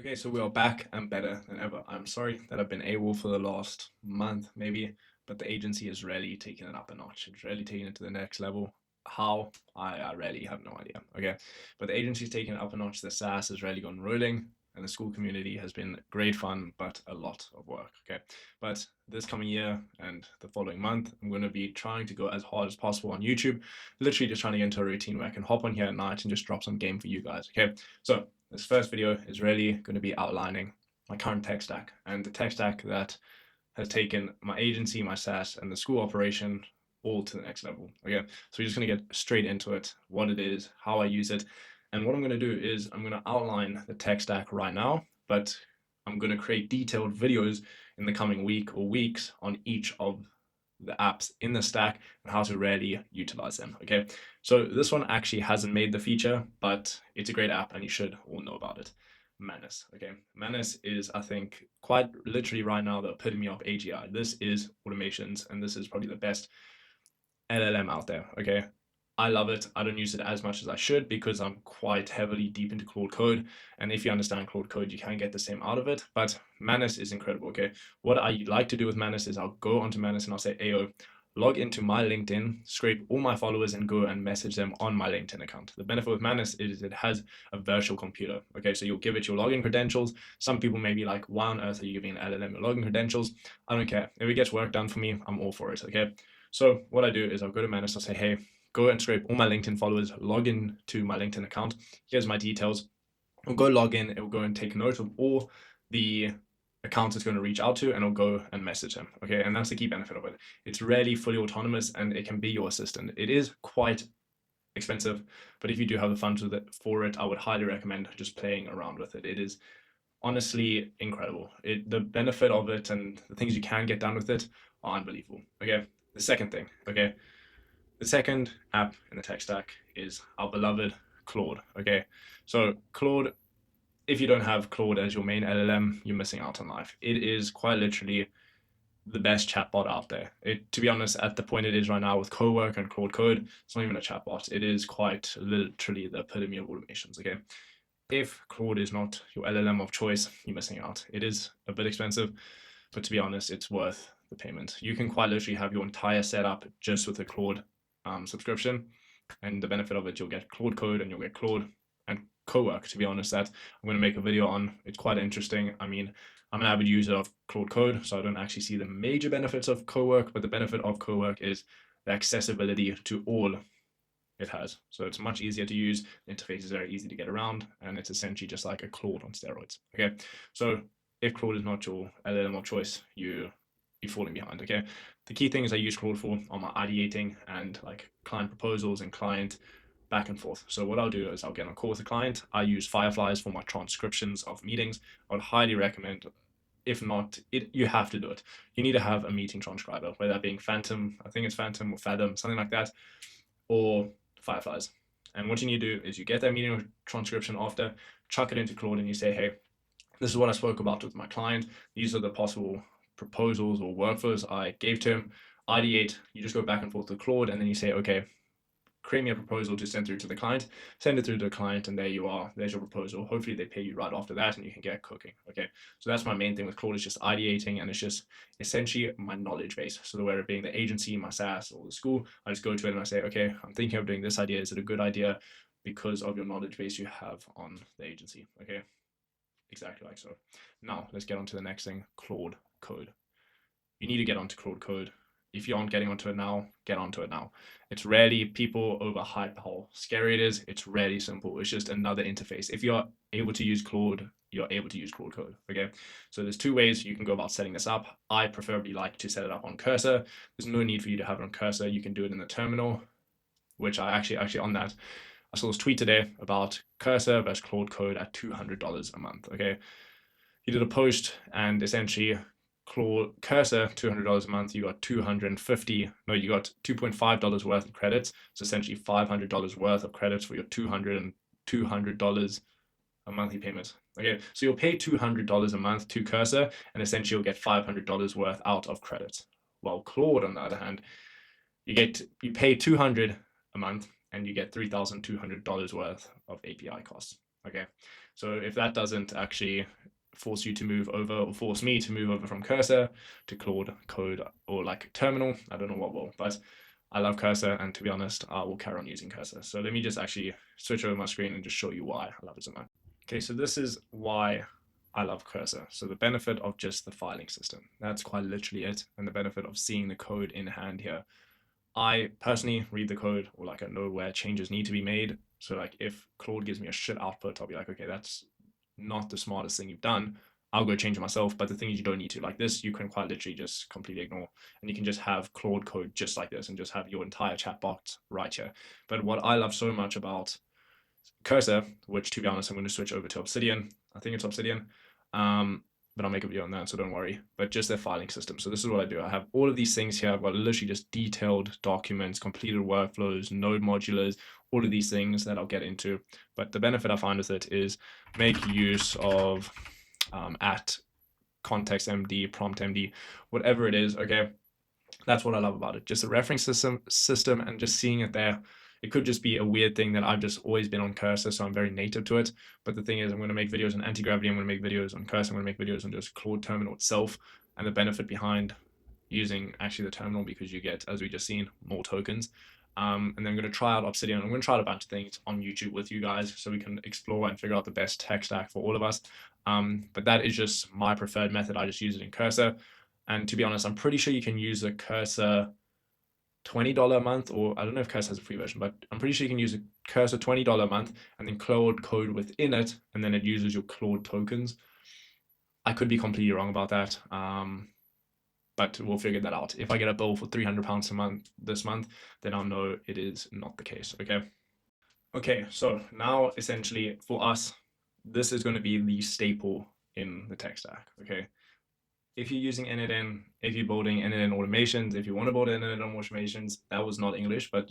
Okay, so we are back and better than ever. I'm sorry that I've been AWOL for the last month, maybe, but the agency is really taking it up a notch. It's really taking it to the next level. How? I really have no idea. Okay, but the agency's taking it up a notch. The SaaS has really gone rolling, and the school community has been great fun, but a lot of work. Okay, but this coming year and the following month, I'm going to be trying to go as hard as possible on YouTube, literally just trying to get into a routine where I can hop on here at night and just drop some game for you guys. Okay, so this first video is really going to be outlining my current tech stack and the tech stack that has taken my agency, my SaaS, and the school operation all to the next level. Okay, so we're just going to get straight into it, what it is, how I use it. And what I'm going to do is I'm going to outline the tech stack right now, but I'm going to create detailed videos in the coming week or weeks on each of the apps in the stack and how to really utilize them. Okay, so this one actually hasn't made the feature, but it's a great app and you should all know about it. Manus. Okay, Manus is, I think, quite literally right now the epitome of AGI. This is automations, and this is probably the best LLM out there. Okay, I love it. I don't use it as much as I should because I'm quite heavily deep into Claude Code. And if you understand Claude Code, you can get the same out of it. But Manus is incredible. Okay, what I like to do with Manus is I'll go onto Manus and I'll say, Ayo, log into my LinkedIn, scrape all my followers, and go and message them on my LinkedIn account. The benefit with Manus is it has a virtual computer. Okay, so you'll give it your login credentials. Some people may be like, why on earth are you giving an LLM your login credentials? I don't care. If it gets work done for me, I'm all for it. Okay, so what I do is I'll go to Manus, I'll say, hey, go and scrape all my LinkedIn followers, log in to my LinkedIn account. Here's my details. I'll go log in. It will go and take note of all the accounts it's going to reach out to, and it'll go and message them. Okay, and that's the key benefit of it. It's really fully autonomous, and it can be your assistant. It is quite expensive, but if you do have the funds with it for it, I would highly recommend just playing around with it. It is honestly incredible. The benefit of it and the things you can get done with it are unbelievable. Okay, the second thing. Okay, the second app in the tech stack is our beloved Claude. Okay, so Claude, if you don't have Claude as your main LLM, you're missing out on life. It is quite literally the best chatbot out there. To be honest, at the point it is right now with Cowork and Claude Code, it's not even a chatbot. It is quite literally the epitome of automations. Okay, if Claude is not your LLM of choice, you're missing out. It is a bit expensive, but to be honest, it's worth the payment. You can quite literally have your entire setup just with a Claude subscription, and the benefit of it, you'll get Claude Code and you'll get Claude and Cowork. To be honest, that I'm going to make a video on. It's quite interesting. I mean, I'm an avid user of Claude Code, so I don't actually see the major benefits of Cowork, but the benefit of Cowork is the accessibility to all it has. So it's much easier to use. The interface is very easy to get around, and it's essentially just like a Claude on steroids. Okay, so if Claude is not your LLM of choice, you're falling behind. Okay, the key things I use Claude for are my ideating and like client proposals and client back and forth. So what I'll do is I'll get on a call with a client. I use Fireflies for my transcriptions of meetings. I would highly recommend. If not, you have to do it. You need to have a meeting transcriber, whether that being Phantom, I think it's Phantom or Fathom, something like that, or Fireflies. And what you need to do is you get that meeting transcription after, chuck it into Claude, and you say, hey, this is what I spoke about with my client. These are the possible proposals or workflows I gave to him. Ideate, you just go back and forth with Claude, and then you say, okay, create me a proposal to send through to the client, send it through to the client, and there you are. There's your proposal. Hopefully they pay you right after that and you can get cooking. Okay, so that's my main thing with Claude, is just ideating, and it's just essentially my knowledge base. So whether it being the agency, my SaaS, or the school, I just go to it and I say, okay, I'm thinking of doing this idea. Is it a good idea because of your knowledge base you have on the agency? Okay, exactly like so. Now let's get on to the next thing, Claude Code. You need to get onto Claude Code. If you aren't getting onto it now, get onto it now. It's rarely people overhype how scary it is. It's really simple. It's just another interface. If you're able to use Claude, you're able to use Claude Code. Okay. So there's two ways you can go about setting this up. I preferably like to set it up on Cursor. There's no need for you to have it on Cursor. You can do it in the terminal, which I actually on that. I saw this tweet today about Cursor versus Claude Code at $200 a month. Okay. He did a post and essentially Claude Cursor, $200 a month, you got you got $2.5 worth of credits. So essentially $500 worth of credits for your $200 a monthly payment. Okay, so you'll pay $200 a month to Cursor, and essentially you'll get $500 worth out of credits. While Claude, on the other hand, you pay $200 a month and you get $3,200 worth of API costs. Okay, so if that doesn't actually force you to move over, or force me to move over from Cursor to Claude Code or like Terminal, I don't know what will, but I love Cursor, and to be honest, I will carry on using Cursor. So let me just actually switch over my screen and just show you why I love it so much. Okay, so this is why I love Cursor. So the benefit of just the filing system, that's quite literally it, and the benefit of seeing the code in hand here. I personally read the code, or like I know where changes need to be made. So like if Claude gives me a shit output, I'll be like, okay, that's not the smartest thing you've done. I'll go change it myself. But the thing is, you don't need to. Like this, you can quite literally just completely ignore, and you can just have Claude Code just like this, and just have your entire chatbot right here. But what I love so much about Cursor, which to be honest, I'm going to switch over to Obsidian. I think it's Obsidian. But I'll make a video on that, so don't worry. But just their filing system. So this is what I do. I have all of these things here. I've got literally just detailed documents, completed workflows, node modulars, all of these things that I'll get into. But the benefit I find with it is make use of at context MD, prompt MD, whatever it is. Okay, that's what I love about it. Just a reference system and just seeing it there. It could just be a weird thing that I've just always been on Cursor, so I'm very native to it. But the thing is, I'm going to make videos on anti-gravity, I'm going to make videos on Cursor, I'm going to make videos on just Claude Terminal itself, and the benefit behind using actually the terminal, because you get, as we just seen, more tokens. And then I'm going to try out Obsidian. I'm going to try out a bunch of things on YouTube with you guys so we can explore and figure out the best tech stack for all of us. But that is just my preferred method. I just use it in Cursor. And to be honest, I'm pretty sure you can use a Cursor $20 a month, or I don't know if Cursor has a free version, but I'm pretty sure you can use a Cursor $20 a month and then Claude Code within it, and then it uses your Claude tokens. I could be completely wrong about that, but we'll figure that out. If I get a bill for £300 a month this month, then I'll know it is not the case, okay? Okay, so now essentially for us, this is going to be the staple in the tech stack, okay? If you're using NNN, if you're building NNN automations, if you want to build NNN automations, that was not English, but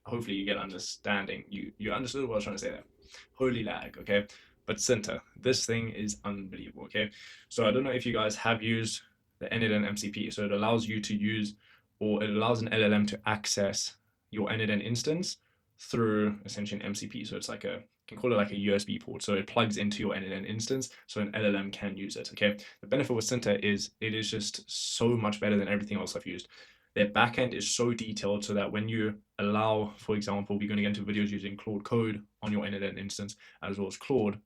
hopefully you get understanding. You understood what I was trying to say there. Holy lag, okay? But Cinta, this thing is unbelievable, okay? So I don't know if you guys have used the NNN MCP. So it allows you to use, or it allows an LLM to access your NNN instance through essentially an MCP. So it's like you can call it like a USB port. So it plugs into your NNN instance, so an LLM can use it, okay? The benefit with Cinta is it is just so much better than everything else I've used. Their backend is so detailed so that when you allow, for example, we're going to get into videos using Claude Code on your NNN instance, as well as Claude,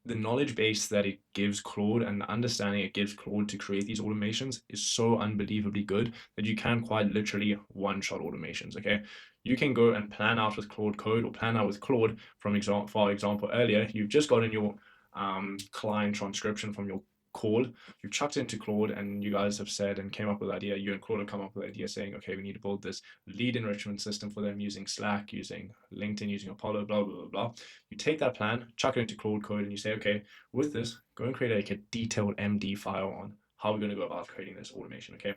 the knowledge base that it gives Claude and the understanding it gives Claude to create these automations is so unbelievably good that you can quite literally one-shot automations, okay? You can go and plan out with Claude Code or plan out with Claude, for example, earlier, you've just gotten your client transcription from your call, you've chucked into Claude, and you guys have said and came up with the idea, you and Claude have come up with the idea saying, okay, we need to build this lead enrichment system for them using Slack, using LinkedIn, using Apollo, blah, blah, blah, blah. You take that plan, chuck it into Claude Code, and you say, okay, with this, go and create like a detailed MD file on how we're going to go about creating this automation, okay?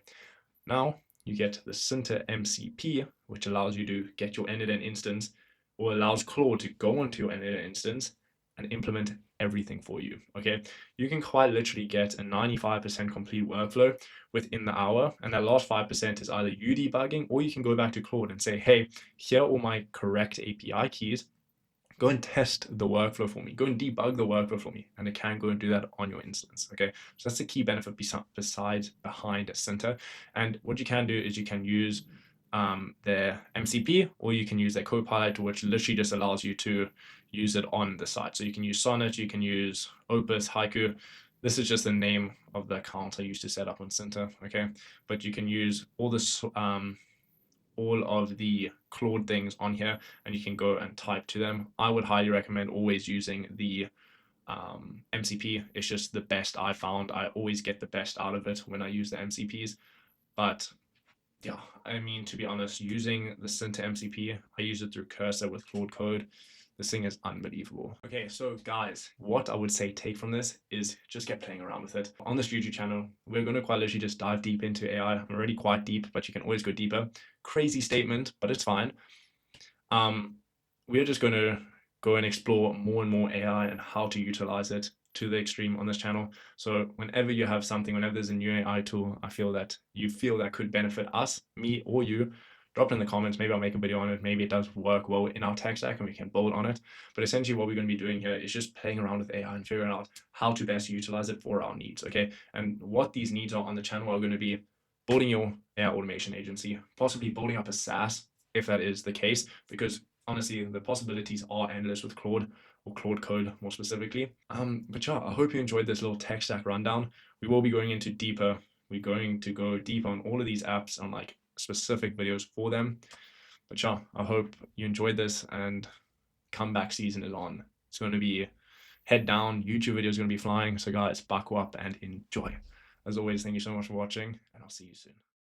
Now, you get the Cinta MCP, which allows you to get your NNN instance, or allows Claude to go onto your NNN instance and implement everything for you, okay? You can quite literally get a 95% complete workflow within the hour, and that last 5% is either you debugging, or you can go back to Claude and say, hey, here are all my correct API keys, go and test the workflow for me, go and debug the workflow for me, and it can go and do that on your instance, okay? So that's the key benefit behind Cinta. And what you can do is you can use their MCP, or you can use their Copilot, which literally just allows you to use it on the site. So you can use Sonnet, you can use Opus, Haiku. This is just the name of the account I used to set up on Cinta, okay? But you can use all this, all of the Claude things on here, and you can go and type to them. I would highly recommend always using the MCP. It's just the best I found. I always get the best out of it when I use the MCPs. But yeah, I mean, to be honest, using the Cinta MCP, I use it through Cursor with Claude Code. This thing is unbelievable. Okay, so guys, what I would say take from this is just get playing around with it. On this YouTube channel, we're going to quite literally just dive deep into AI. I'm already quite deep, but you can always go deeper. Crazy statement, but it's fine. We're just going to go and explore more and more AI and how to utilize it to the extreme on this channel. So whenever you have something, whenever there's a new AI tool, I feel that you feel that could benefit us, me or you, drop it in the comments. Maybe I'll make a video on it. Maybe it does work well in our tech stack and we can build on it. But essentially what we're going to be doing here is just playing around with AI and figuring out how to best utilize it for our needs, okay? And what these needs are on the channel are going to be building your AI automation agency, possibly building up a SaaS, if that is the case, because honestly, the possibilities are endless with Claude, or Claude Code more specifically. But yeah, I hope you enjoyed this little tech stack rundown. We will be going into deeper. We're going to go deep on all of these apps on like specific videos for them. But yeah, I hope you enjoyed this, and comeback season is on. It's going to be head down. YouTube videos going to be flying. So guys, buckle up and enjoy. As always, thank you so much for watching, and I'll see you soon.